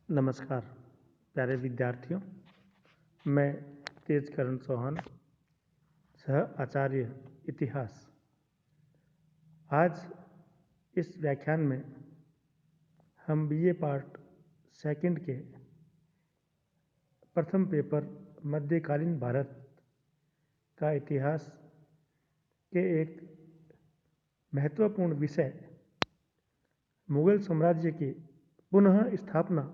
नमस्कार प्यारे विद्यार्थियों। मैं तेजकरण चौहान, सह आचार्य इतिहास। आज इस व्याख्यान में हम बीए पार्ट सेकंड के प्रथम पेपर मध्यकालीन भारत का इतिहास के एक महत्वपूर्ण विषय मुगल साम्राज्य की पुनः स्थापना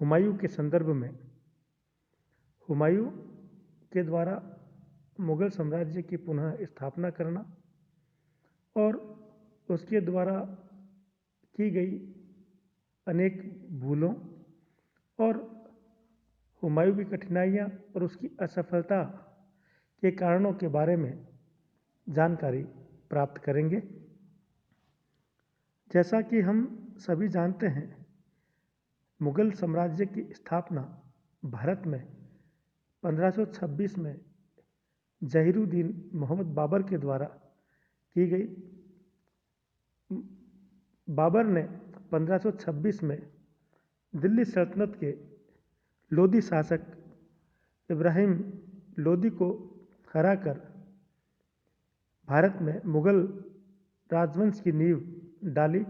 हुमायूं के संदर्भ में, हुमायूं के द्वारा मुगल साम्राज्य की पुनः स्थापना करना और उसके द्वारा की गई अनेक भूलों और हुमायूं की कठिनाइयाँ और उसकी असफलता के कारणों के बारे में जानकारी प्राप्त करेंगे। जैसा कि हम सभी जानते हैं, मुगल साम्राज्य की स्थापना भारत में 1526 में जहीरुद्दीन मोहम्मद बाबर के द्वारा की गई। बाबर ने 1526 में दिल्ली सल्तनत के लोदी शासक इब्राहिम लोदी को हराकर भारत में मुगल राजवंश की नींव डाली,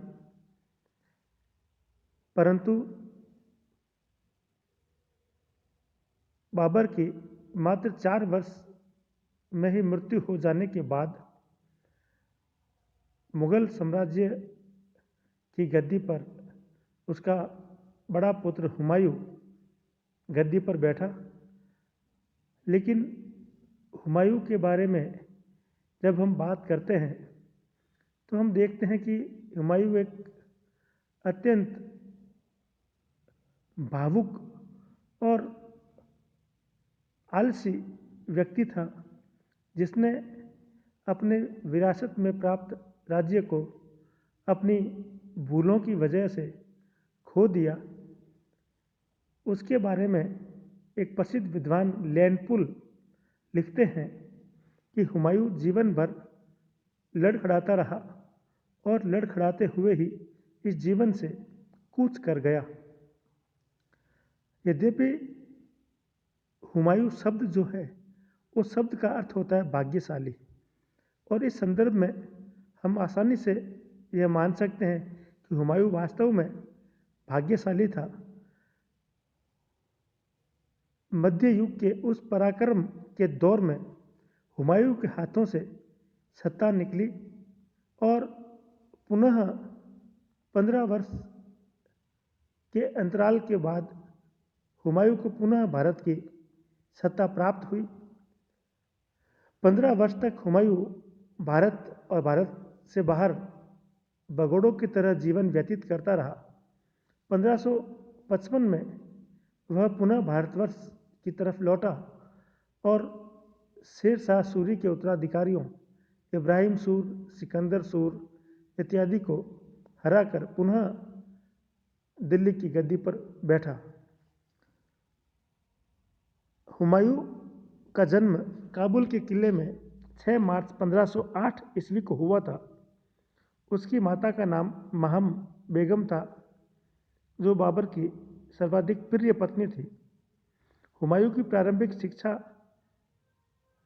परंतु बाबर की मात्र 4 वर्ष में ही मृत्यु हो जाने के बाद मुगल साम्राज्य की गद्दी पर उसका बड़ा पुत्र हुमायूं गद्दी पर बैठा। लेकिन हुमायूं के बारे में जब हम बात करते हैं तो हम देखते हैं कि हुमायूं एक अत्यंत भावुक और आलसी व्यक्ति था, जिसने अपने विरासत में प्राप्त राज्य को अपनी भूलों की वजह से खो दिया। उसके बारे में एक प्रसिद्ध विद्वान लैनपुल लिखते हैं कि हुमायूं जीवन भर लड़खड़ाता रहा और लड़खड़ाते हुए ही इस जीवन से कूच कर गया। यद्यपि हुमायूं शब्द जो है, उस शब्द का अर्थ होता है भाग्यशाली, और इस संदर्भ में हम आसानी से यह मान सकते हैं कि हुमायूं वास्तव में भाग्यशाली था। मध्य युग के उस पराक्रम के दौर में हुमायूं के हाथों से सत्ता निकली और पुनः 15 वर्ष के अंतराल के बाद हुमायूं को पुनः भारत की सत्ता प्राप्त हुई। 15 वर्ष तक हुमायूं भारत और भारत से बाहर भगोड़ों की तरह जीवन व्यतीत करता रहा। 1555 में वह पुनः भारतवर्ष की तरफ लौटा और शेर शाह सूरी के उत्तराधिकारियों इब्राहिम सूर, सिकंदर सूर इत्यादि को हराकर पुनः दिल्ली की गद्दी पर बैठा। हुमायूं का जन्म काबुल के किले में 6 मार्च 1508 ईस्वी को हुआ था। उसकी माता का नाम महम बेगम था, जो बाबर की सर्वाधिक प्रिय पत्नी थी। हुमायूं की प्रारंभिक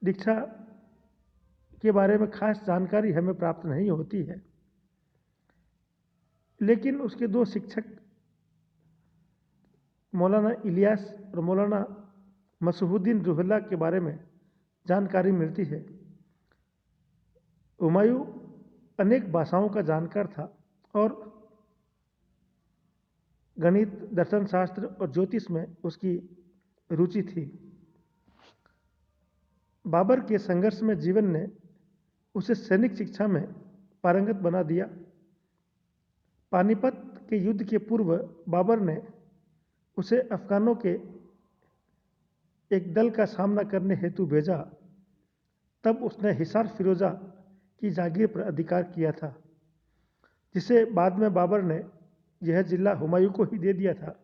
दीक्षा के बारे में खास जानकारी हमें प्राप्त नहीं होती है, लेकिन उसके 2 शिक्षक मौलाना इलियास और मौलाना मसहुद्दीन रुहुल्लाह के बारे में जानकारी मिलती है। हुमायूं अनेक भाषाओं का जानकार था और गणित, दर्शन शास्त्र और ज्योतिष में उसकी रुचि थी। बाबर के संघर्षमय जीवन ने उसे सैनिक शिक्षा में पारंगत बना दिया। पानीपत के युद्ध के पूर्व बाबर ने उसे अफगानों के एक दल का सामना करने हेतु भेजा। तब उसने हिसार फिरोजा की जागीर पर अधिकार किया था, जिसे बाद में बाबर ने यह जिला हुमायूं को ही दे दिया था।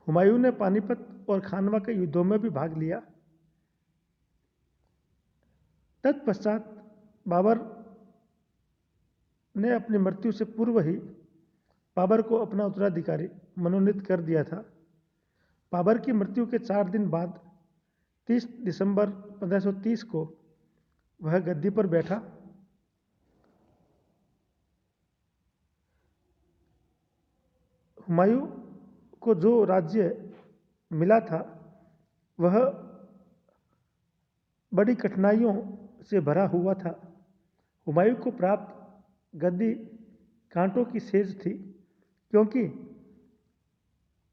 हुमायूं ने पानीपत और खानवा के युद्धों में भी भाग लिया। तत्पश्चात बाबर ने अपनी मृत्यु से पूर्व ही बाबर को अपना उत्तराधिकारी मनोनीत कर दिया था। बाबर की मृत्यु के 4 दिन बाद 30 दिसंबर 1530 को वह गद्दी पर बैठा। हुमायूं को जो राज्य मिला था वह बड़ी कठिनाइयों से भरा हुआ था। हुमायूं को प्राप्त गद्दी कांटों की सेज थी, क्योंकि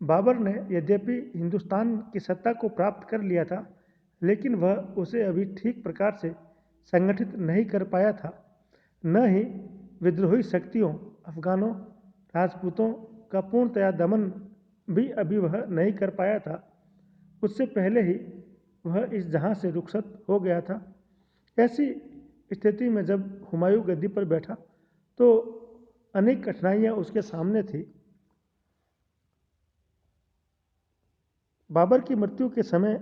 बाबर ने यद्यपि हिंदुस्तान की सत्ता को प्राप्त कर लिया था, लेकिन वह उसे अभी ठीक प्रकार से संगठित नहीं कर पाया था। न ही विद्रोही शक्तियों, अफगानों, राजपूतों का पूर्णतया दमन भी अभी वह नहीं कर पाया था। उससे पहले ही वह इस जहां से रुखसत हो गया था। ऐसी स्थिति में जब हुमायूं गद्दी पर बैठा तो अनेक कठिनाइयां उसके सामने थी। बाबर की मृत्यु के समय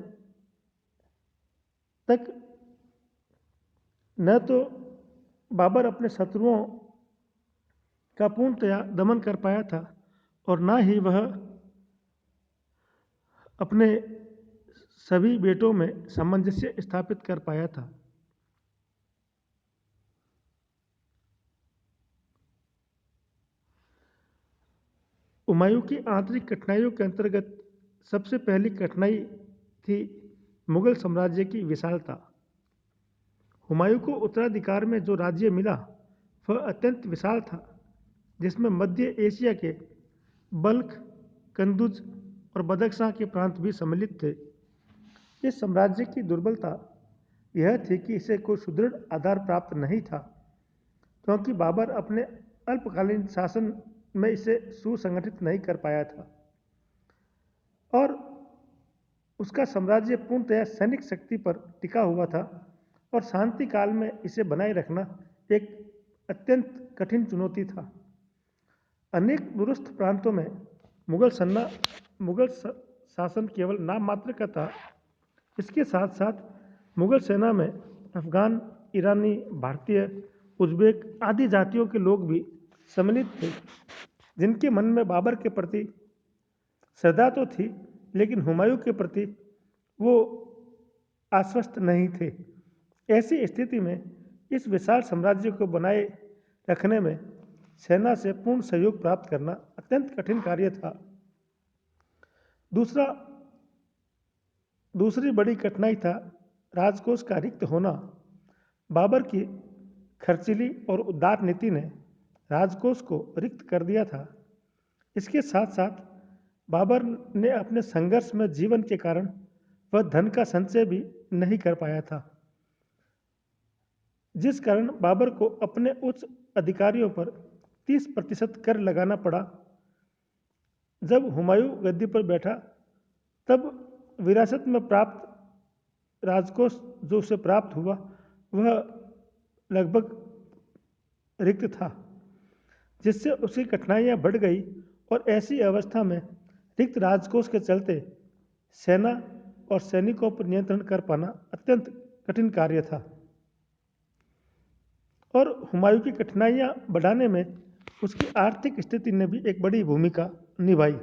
तक न तो बाबर अपने शत्रुओं का पूर्णतया दमन कर पाया था और न ही वह अपने सभी बेटों में सामंजस्य स्थापित कर पाया था। हुमायूं की आंतरिक कठिनाइयों के अंतर्गत सबसे पहली कठिनाई थी मुगल साम्राज्य की विशालता। हुमायूं को उत्तराधिकार में जो राज्य मिला वह अत्यंत विशाल था, जिसमें मध्य एशिया के बल्ख, कंदुज और बदख्शां के प्रांत भी सम्मिलित थे। इस साम्राज्य की दुर्बलता यह थी कि इसे कोई सुदृढ़ आधार प्राप्त नहीं था, क्योंकि बाबर अपने अल्पकालीन शासन में इसे सुसंगठित नहीं कर पाया था और उसका साम्राज्य पूर्णतया सैनिक शक्ति पर टिका हुआ था और शांति काल में इसे बनाए रखना एक अत्यंत कठिन चुनौती था। अनेक दूरस्थ प्रांतों में मुगल शासन केवल नाम मात्र का था। इसके साथ साथ मुगल सेना में अफगान, ईरानी, भारतीय, उज़्बेक आदि जातियों के लोग भी सम्मिलित थे, जिनके मन में बाबर के प्रति श्रद्धा तो थी, लेकिन हुमायूं के प्रति वो आश्वस्त नहीं थे। ऐसी स्थिति में इस विशाल साम्राज्य को बनाए रखने में सेना से पूर्ण सहयोग प्राप्त करना अत्यंत कठिन कार्य था। दूसरी बड़ी कठिनाई था राजकोष का रिक्त होना। बाबर की खर्चीली और उदार नीति ने राजकोष को रिक्त कर दिया था। इसके साथ साथ बाबर ने अपने संघर्ष में जीवन के कारण वह धन का संचय भी नहीं कर पाया था, जिस कारण बाबर को अपने उच्च अधिकारियों पर 30% कर लगाना पड़ा। जब हुमायूं गद्दी पर बैठा तब विरासत में प्राप्त राजकोष जो उसे प्राप्त हुआ वह लगभग रिक्त था, जिससे उसकी कठिनाइयां बढ़ गई और ऐसी अवस्था में रिक्त राजकोष के चलते सेना और सैनिकों पर नियंत्रण कर पाना अत्यंत कठिन कार्य था और हुमायूं की कठिनाइयां बढ़ाने में उसकी आर्थिक स्थिति ने भी एक बड़ी भूमिका निभाई।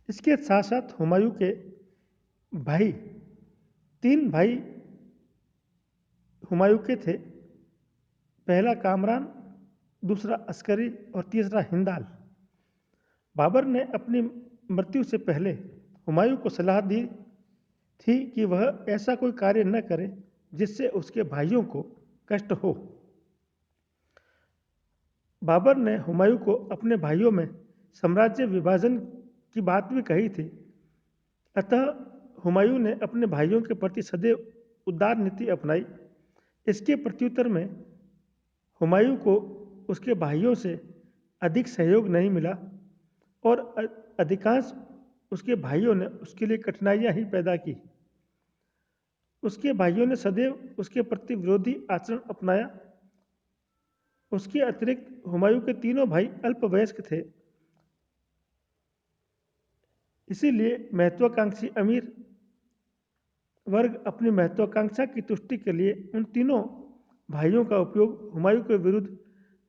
इसके साथ साथ हुमायूं के भाई, 3 भाई हुमायूं के थे। पहला कामरान, दूसरा अस्करी और तीसरा हिंदाल। बाबर ने अपनी मृत्यु से पहले हुमायूं को सलाह दी थी कि वह ऐसा कोई कार्य न करे जिससे उसके भाइयों को कष्ट हो। बाबर ने हुमायूं को अपने भाइयों में साम्राज्य विभाजन की बात भी कही थी। अतः हुमायूं ने अपने भाइयों के प्रति सदैव उदार नीति अपनाई। इसके प्रत्युत्तर में हुमायूं को उसके भाइयों से अधिक सहयोग नहीं मिला और अधिकांश उसके भाइयों ने उसके लिए कठिनाइयां ही पैदा की। उसके भाइयों ने सदैव उसके प्रति विरोधी आचरण अपनाया। उसके अतिरिक्त हुमायूं के तीनों भाई अल्पवयस्क थे, इसीलिए महत्वाकांक्षी अमीर वर्ग अपनी महत्वाकांक्षा की तुष्टि के लिए उन तीनों भाइयों का उपयोग हुमायूं के विरुद्ध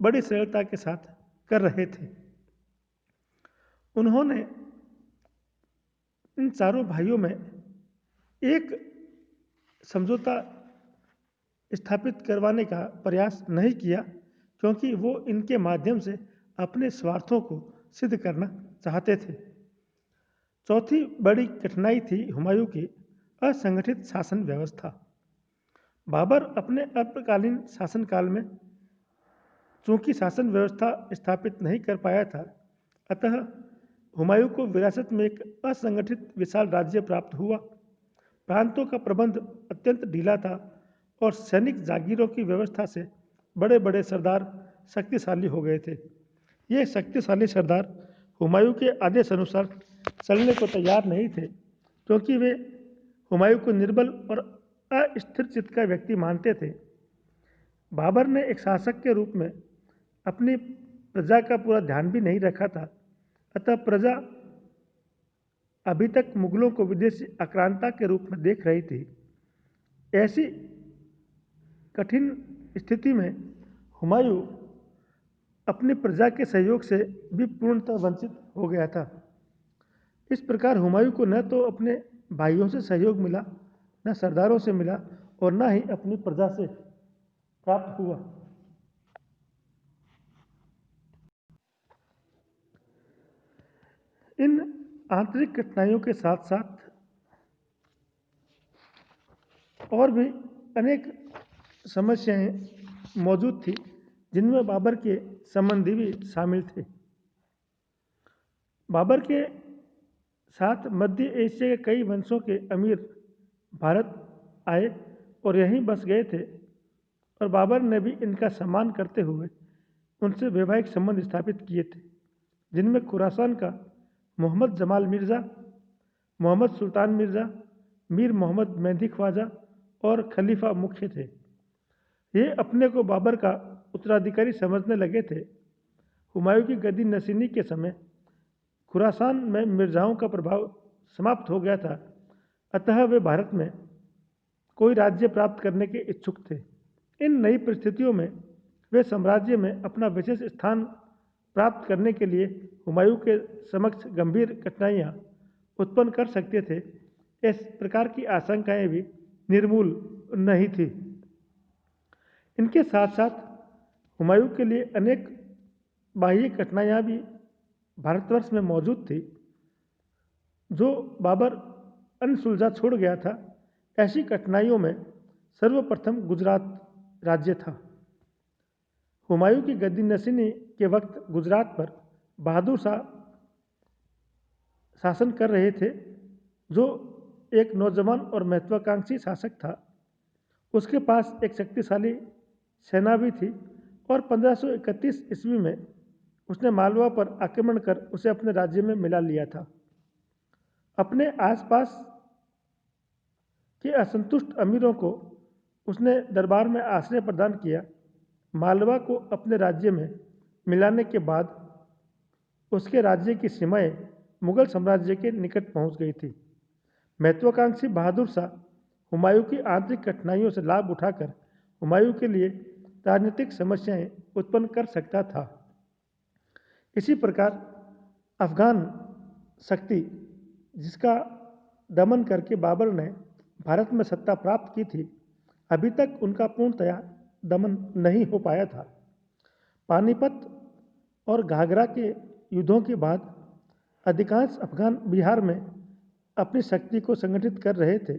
बड़ी सरलता के साथ कर रहे थे। उन्होंने इन चारों भाइयों में एक समझौता स्थापित करवाने का प्रयास नहीं किया, क्योंकि वो इनके माध्यम से अपने स्वार्थों को सिद्ध करना चाहते थे। चौथी बड़ी कठिनाई थी हुमायूं की असंगठित शासन व्यवस्था। बाबर अपने अल्पकालीन शासनकाल में चूंकि शासन व्यवस्था स्थापित नहीं कर पाया था, अतः हुमायूं को विरासत में एक असंगठित विशाल राज्य प्राप्त हुआ। प्रांतों का प्रबंध अत्यंत ढीला था और सैनिक जागीरों की व्यवस्था से बड़े बड़े सरदार शक्तिशाली हो गए थे। ये शक्तिशाली सरदार हुमायूं के आदेश अनुसार चलने को तैयार नहीं थे, क्योंकि वे हुमायूं को निर्बल और अस्थिर चित्त का व्यक्ति मानते थे। बाबर ने एक शासक के रूप में अपनी प्रजा का पूरा ध्यान भी नहीं रखा था, अतः प्रजा अभी तक मुगलों को विदेशी आक्रांता के रूप में देख रही थी। ऐसी कठिन स्थिति में हुमायूं अपनी प्रजा के सहयोग से भी पूर्णतः वंचित हो गया था। इस प्रकार हुमायूं को न तो अपने भाइयों से सहयोग मिला, न सरदारों से मिला और न ही अपनी प्रजा से प्राप्त हुआ। इन आंतरिक कठिनाइयों के साथ साथ और भी अनेक समस्याएं मौजूद थी, जिनमें बाबर के संबंधी भी शामिल थे। बाबर के साथ मध्य एशिया के कई वंशों के अमीर भारत आए और यहीं बस गए थे, और बाबर ने भी इनका सम्मान करते हुए उनसे वैवाहिक संबंध स्थापित किए थे, जिनमें खुरासान का मोहम्मद जमाल मिर्ज़ा, मोहम्मद सुल्तान मिर्ज़ा, मीर मोहम्मद मेहदी ख्वाजा और खलीफा मुख्य थे। ये अपने को बाबर का उत्तराधिकारी समझने लगे थे। हुमायूं की गद्दी नशीनी के समय खुरासान में मिर्ज़ाओं का प्रभाव समाप्त हो गया था, अतः वे भारत में कोई राज्य प्राप्त करने के इच्छुक थे। इन नई परिस्थितियों में वे साम्राज्य में अपना विशेष स्थान प्राप्त करने के लिए हुमायूं के समक्ष गंभीर कठिनाइयाँ उत्पन्न कर सकते थे। इस प्रकार की आशंकाएं भी निर्मूल नहीं थी। इनके साथ साथ हुमायूं के लिए अनेक बाह्य कठिनाइयाँ भी भारतवर्ष में मौजूद थी, जो बाबर अनसुलझा छोड़ गया था। ऐसी कठिनाइयों में सर्वप्रथम गुजरात राज्य था। हुमायूं की गद्दी नशीनी के वक्त गुजरात पर बहादुर शाह शासन कर रहे थे, जो एक नौजवान और महत्वाकांक्षी शासक था। उसके पास एक शक्तिशाली सेना भी थी और 1531 ईस्वी में उसने मालवा पर आक्रमण कर उसे अपने राज्य में मिला लिया था। अपने आसपास के असंतुष्ट अमीरों को उसने दरबार में आश्रय प्रदान किया। मालवा को अपने राज्य में मिलाने के बाद उसके राज्य की सीमाएं मुगल साम्राज्य के निकट पहुंच गई थी। महत्वाकांक्षी बहादुर शाह हुमायूं की आंतरिक कठिनाइयों से लाभ उठाकर हुमायूं के लिए राजनीतिक समस्याएं उत्पन्न कर सकता था। इसी प्रकार अफगान शक्ति, जिसका दमन करके बाबर ने भारत में सत्ता प्राप्त की थी, अभी तक उनका पूर्णतया दमन नहीं हो पाया था। पानीपत और घाघरा के युद्धों के बाद अधिकांश अफगान बिहार में अपनी शक्ति को संगठित कर रहे थे।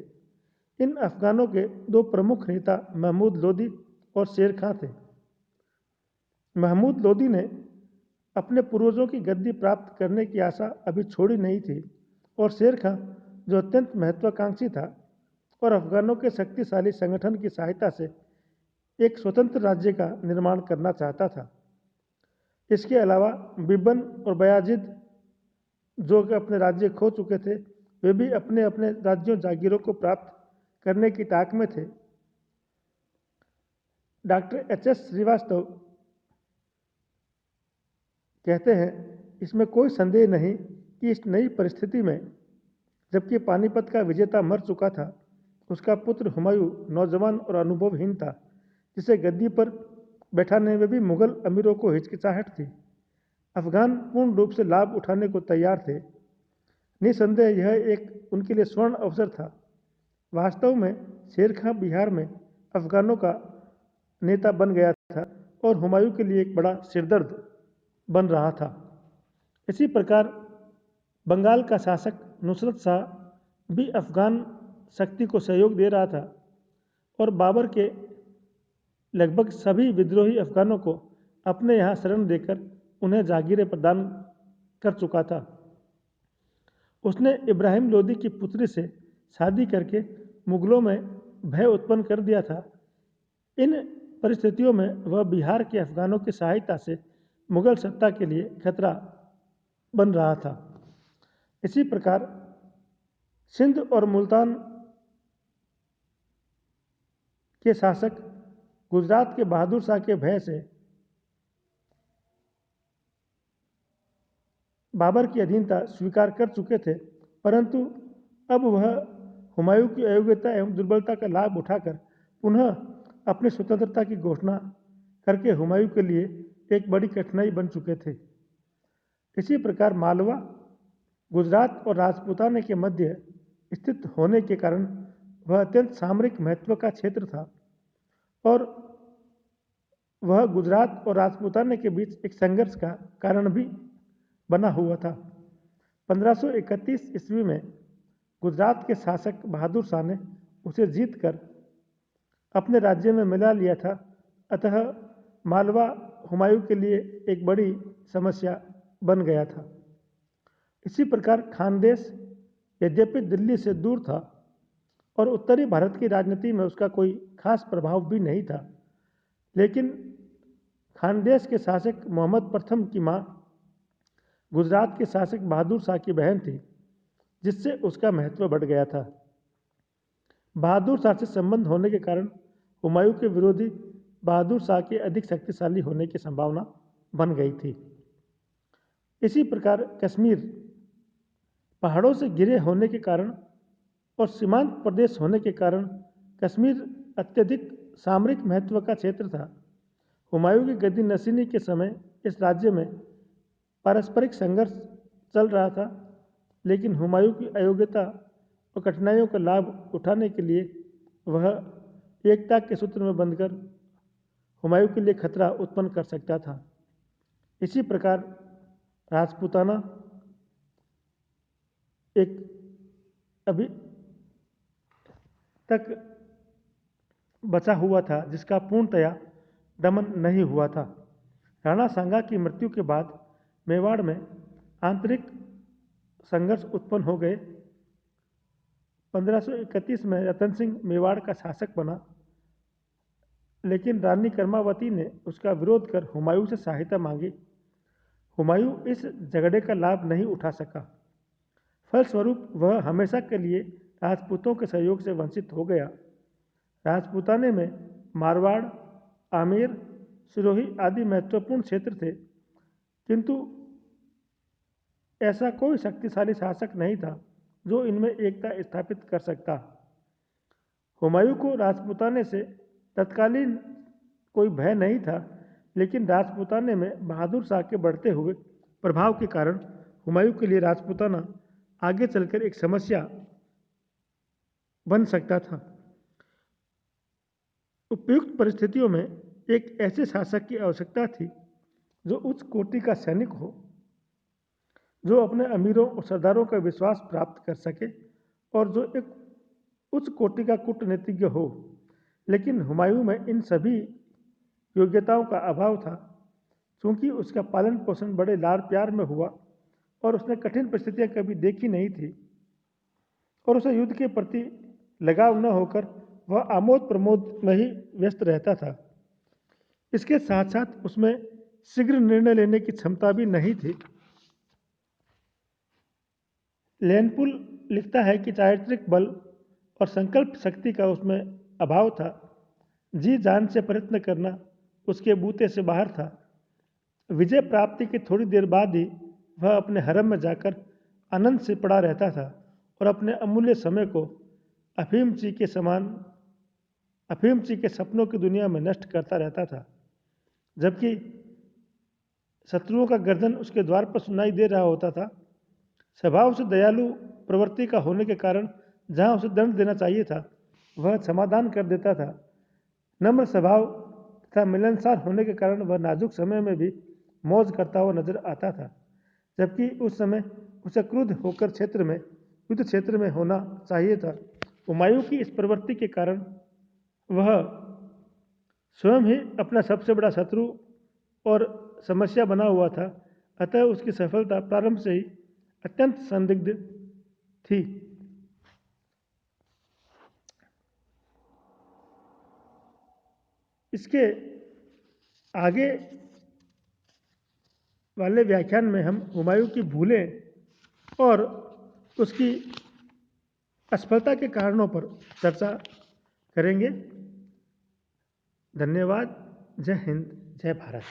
इन अफगानों के दो प्रमुख नेता महमूद लोदी और शेर खां थे। महमूद लोदी ने अपने पूर्वजों की गद्दी प्राप्त करने की आशा अभी छोड़ी नहीं थी, और शेर खां, जो अत्यंत महत्वाकांक्षी था और अफगानों के शक्तिशाली संगठन की सहायता से एक स्वतंत्र राज्य का निर्माण करना चाहता था। इसके अलावा बिब्बन और बयाजिद, जो कि अपने राज्य खो चुके थे, वे भी अपने अपने राज्यों जागीरों को प्राप्त करने की ताक में थे। Doctor HS. श्रीवास्तव कहते हैं, इसमें कोई संदेह नहीं कि इस नई परिस्थिति में, जबकि पानीपत का विजेता मर चुका था, उसका पुत्र हुमायूं नौजवान और अनुभवहीन था, जिसे गद्दी पर बैठाने में भी मुगल अमीरों को हिचकिचाहट थी। अफगान पूर्ण रूप से लाभ उठाने को तैयार थे। निसंदेह यह एक उनके लिए स्वर्ण अवसर था। वास्तव में शेर खां बिहार में अफगानों का नेता बन गया था और हुमायूं के लिए एक बड़ा सिरदर्द बन रहा था। इसी प्रकार बंगाल का शासक नुसरत शाह भी अफगान शक्ति को सहयोग दे रहा था और बाबर के लगभग सभी विद्रोही अफगानों को अपने यहाँ शरण देकर उन्हें जागीरें प्रदान कर चुका था। उसने इब्राहिम लोदी की पुत्री से शादी करके मुगलों में भय उत्पन्न कर दिया था। इन परिस्थितियों में वह बिहार के अफगानों की सहायता से मुगल सत्ता के लिए खतरा बन रहा था। इसी प्रकार सिंध और मुल्तान के शासक गुजरात के बहादुर शाह के भय से बाबर की अधीनता स्वीकार कर चुके थे, परंतु अब वह हुमायूं की अयोग्यता एवं दुर्बलता का लाभ उठाकर पुनः अपनी स्वतंत्रता की घोषणा करके हुमायूं के लिए एक बड़ी कठिनाई बन चुके थे। इसी प्रकार मालवा, गुजरात और राजपूताना के मध्य स्थित होने के कारण वह अत्यंत सामरिक महत्व का क्षेत्र था और वह गुजरात और राजपूताना के बीच एक संघर्ष का कारण भी बना हुआ था। 1531 ईस्वी में गुजरात के शासक बहादुर शाह ने उसे जीतकर अपने राज्य में मिला लिया था, अतः मालवा हुमायूं के लिए एक बड़ी समस्या बन गया था। इसी प्रकार खानदेश यद्यपि दिल्ली से दूर था और उत्तरी भारत की राजनीति में उसका कोई खास प्रभाव भी नहीं था, लेकिन खानदेश के शासक मोहम्मद प्रथम की माँ गुजरात के शासक बहादुर शाह की बहन थी, जिससे उसका महत्व बढ़ गया था। बहादुर शाह से संबंध होने के कारण हुमायूं के विरोधी बहादुर शाह के अधिक शक्तिशाली होने की संभावना बन गई थी। इसी प्रकार कश्मीर पहाड़ों से घिरे होने के कारण और सीमांत प्रदेश होने के कारण कश्मीर अत्यधिक सामरिक महत्व का क्षेत्र था। हुमायूं की गद्दी नशीनी के समय इस राज्य में पारस्परिक संघर्ष चल रहा था, लेकिन हुमायूं की अयोग्यता और कठिनाइयों का लाभ उठाने के लिए वह एकता के सूत्र में बंधकर हुमायूं के लिए खतरा उत्पन्न कर सकता था। इसी प्रकार राजपूताना एक अभी तक बचा हुआ था जिसका पूर्णतया दमन नहीं हुआ था। राणा सांगा की मृत्यु के बाद मेवाड़ में आंतरिक संघर्ष उत्पन्न हो गए। 1531 में रतन सिंह मेवाड़ का शासक बना, लेकिन रानी कर्मावती ने उसका विरोध कर हुमायूं से सहायता मांगी। हुमायूं इस झगड़े का लाभ नहीं उठा सका। फलस्वरूप वह हमेशा के लिए राजपूतों के सहयोग से वंचित हो गया। राजपूताने में मारवाड़, आमेर, सिरोही आदि महत्वपूर्ण क्षेत्र थे, किंतु ऐसा कोई शक्तिशाली शासक नहीं था जो इनमें एकता स्थापित कर सकता। हुमायूं को राजपूताने से तत्कालीन कोई भय नहीं था, लेकिन राजपूताने में बहादुर शाह के बढ़ते हुए प्रभाव के कारण हुमायूं के लिए राजपूताना आगे चलकर एक समस्या बन सकता था। उपयुक्त परिस्थितियों में एक ऐसे शासक की आवश्यकता थी जो उच्च कोटि का सैनिक हो, जो अपने अमीरों और सरदारों का विश्वास प्राप्त कर सके और जो एक उच्च कोटि का कूटनीतिज्ञ हो। लेकिन हुमायूं में इन सभी योग्यताओं का अभाव था। चूंकि उसका पालन पोषण बड़े लाड़ प्यार में हुआ और उसने कठिन परिस्थितियां कभी देखी नहीं थी और उसे युद्ध के प्रति लगाव न होकर वह आमोद प्रमोद में ही व्यस्त रहता था। इसके साथ साथ उसमें शीघ्र निर्णय लेने की क्षमता भी नहीं थी। लेनपुल लिखता है कि चारित्रिक बल और संकल्प शक्ति का उसमें अभाव था। जी जान से प्रयत्न करना उसके बूते से बाहर था। विजय प्राप्ति के थोड़ी देर बाद ही वह अपने हरम में जाकर आनंद से पड़ा रहता था और अपने अमूल्य समय को अफीम ची के सपनों की दुनिया में नष्ट करता रहता था। जबकि शत्रुओं का गर्जन उसके द्वार पर सुनाई दे रहा होता था। स्वभाव से दयालु प्रवृत्ति का होने के कारण जहाँ उसे दंड देना चाहिए था वह समाधान कर देता था। नम्र स्वभाव तथा मिलनसार होने के कारण वह नाजुक समय में भी मौज करता हुआ नजर आता था, जबकि उस समय उसे क्रुद्ध होकर युद्ध क्षेत्र में होना चाहिए था। हुमायूं की इस प्रवृत्ति के कारण वह स्वयं ही अपना सबसे बड़ा शत्रु और समस्या बना हुआ था, अतः उसकी सफलता प्रारंभ से ही अत्यंत संदिग्ध थी। इसके आगे वाले व्याख्यान में हम हुमायूं की भूलें और उसकी असफलता के कारणों पर चर्चा करेंगे। धन्यवाद। जय हिंद, जय भारत।